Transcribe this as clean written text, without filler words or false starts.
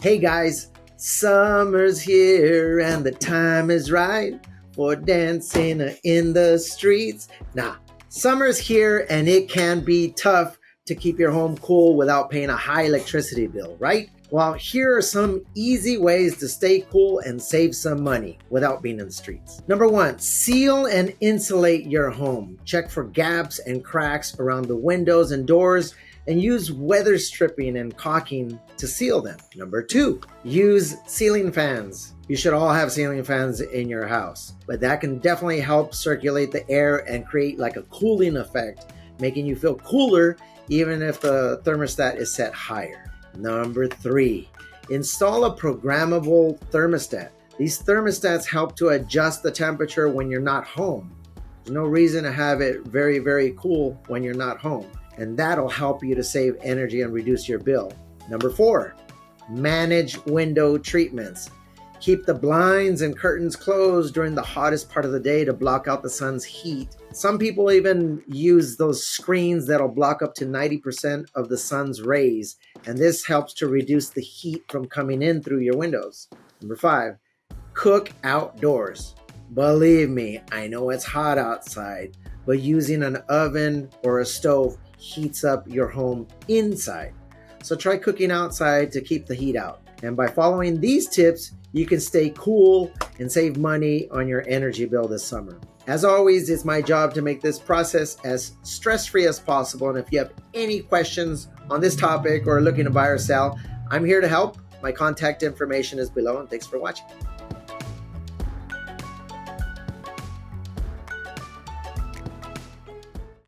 Hey guys, summer's here and the time is right for dancing in the streets. Nah, summer's here and it can be tough to keep your home cool without paying a high electricity bill, right? Well, here are some easy ways to stay cool and save some money without being in the streets. Number one, seal and insulate your home. Check for gaps and cracks around the windows and doors and use weather stripping and caulking to seal them. Number two, use ceiling fans. You should all have ceiling fans in your house, but that can definitely help circulate the air and create like a cooling effect, making you feel cooler even if the thermostat is set higher. Number three, install a programmable thermostat. These thermostats help to adjust the temperature when you're not home. There's no reason to have it very, very cool when you're not home, and that'll help you to save energy and reduce your bill. Number four, manage window treatments. Keep the blinds and curtains closed during the hottest part of the day to block out the sun's heat. Some people even use those screens that'll block up to 90% of the sun's rays, and this helps to reduce the heat from coming in through your windows. Number five, cook outdoors. Believe me, I know it's hot outside, but using an oven or a stove heats up your home inside. So try cooking outside to keep the heat out. And by following these tips, you can stay cool and save money on your energy bill this summer. As always, it's my job to make this process as stress-free as possible. And if you have any questions on this topic or looking to buy or sell, I'm here to help. My contact information is below, and thanks for watching.